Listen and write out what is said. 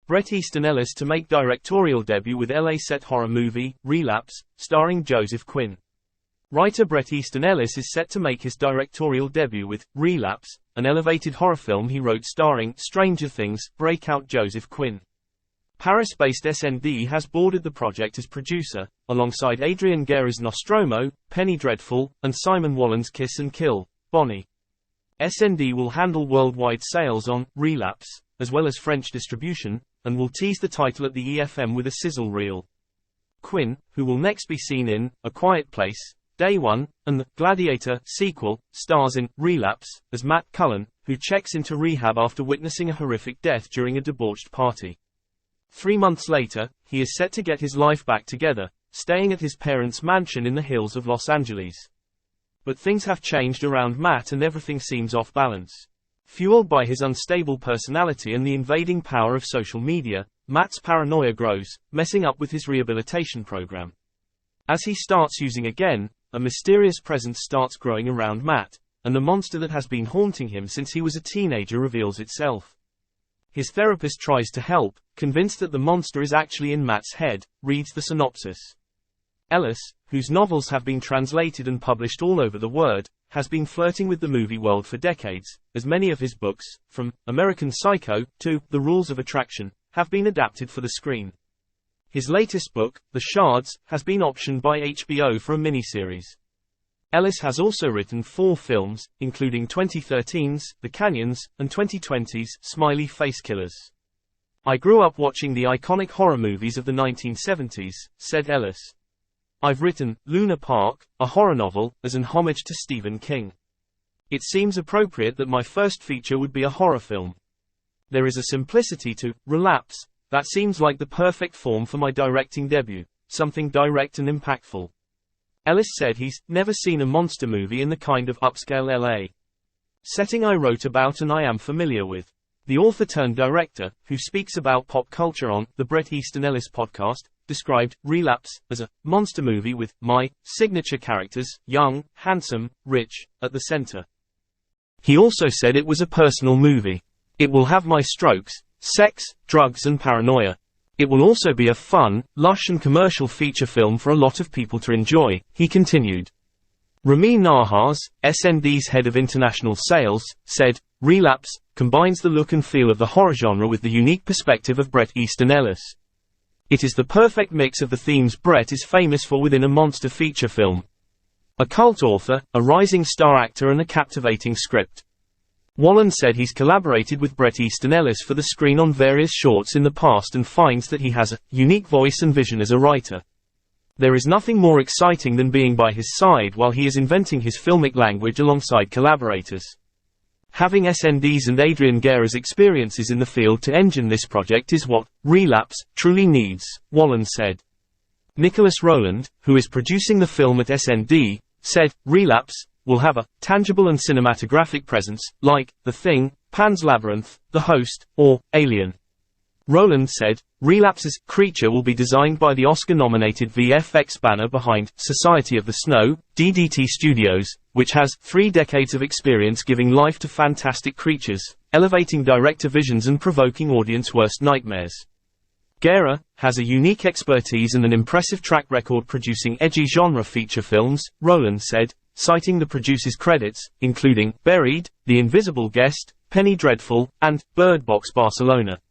Bret Easton Ellis to make directorial debut with LA set horror movie, Relapse, starring Joseph Quinn. Writer Bret Easton Ellis is set to make his directorial debut with Relapse, an elevated horror film he wrote starring Stranger Things breakout Joseph Quinn. Paris-based SND has boarded the project as producer, alongside Adrian Guerra's Nostromo, Penny Dreadful, and Simon Wallen's Kiss and Kill, Bonnie. SND will handle worldwide sales on Relapse, as well as French distribution, and will tease the title at the EFM with a sizzle reel. Quinn, who will next be seen in A Quiet Place, Day One, and the Gladiator sequel, stars in Relapse as Matt Cullen, who checks into rehab after witnessing a horrific death during a debauched party. 3 months later, he is set to get his life back together, staying at his parents' mansion in the hills of Los Angeles. But things have changed around Matt and everything seems off balance. Fueled by his unstable personality and the invading power of social media, Matt's paranoia grows, messing up with his rehabilitation program. As he starts using again, a mysterious presence starts growing around Matt, and the monster that has been haunting him since he was a teenager reveals itself. His therapist tries to help, convinced that the monster is actually in Matt's head, reads the synopsis. Ellis, whose novels have been translated and published all over the world, has been flirting with the movie world for decades, as many of his books, from American Psycho to The Rules of Attraction, have been adapted for the screen. His latest book, The Shards, has been optioned by HBO for a miniseries. Ellis has also written 4 films, including 2013's The Canyons and 2020's Smiley Face Killers. "I grew up watching the iconic horror movies of the 1970s, said Ellis. "I've written Luna Park, a horror novel, as an homage to Stephen King. It seems appropriate that my first feature would be a horror film. There is a simplicity to Relapse that seems like the perfect form for my directing debut, something direct and impactful." Ellis said he's never seen a monster movie in the kind of upscale LA setting I wrote about and I am familiar with. The author-turned-director, who speaks about pop culture on the Bret Easton Ellis podcast, described Relapse as a monster movie with my signature characters, young, handsome, rich, at the center. He also said it was a personal movie. "It will have my strokes, sex, drugs and paranoia. It will also be a fun, lush and commercial feature film for a lot of people to enjoy," he continued. Rami Nahas, SND's head of international sales, said, "Relapse combines the look and feel of the horror genre with the unique perspective of Bret Easton Ellis. It is the perfect mix of the themes Bret is famous for within a monster feature film. A cult author, a rising star actor and a captivating script." Wallen said he's collaborated with Bret Easton Ellis for the screen on various shorts in the past and finds that he has a unique voice and vision as a writer. "There is nothing more exciting than being by his side while he is inventing his filmic language alongside collaborators. Having SND's and Adrian Guerra's experiences in the field to engine this project is what Relapse truly needs," Wallen said. Nicholas Rowland, who is producing the film at SND, said, "Relapse will have a tangible and cinematographic presence, like The Thing, Pan's Labyrinth, The Host, or Alien." Rowland said, "Relapse's creature will be designed by the Oscar-nominated VFX banner behind Society of the Snow, DDT Studios, which has 3 decades of experience giving life to fantastic creatures, elevating director visions and provoking audience worst nightmares. Guerra has a unique expertise and an impressive track record producing edgy genre feature films," Rowland said, citing the producer's credits, including Buried, The Invisible Guest, Penny Dreadful, and Bird Box Barcelona.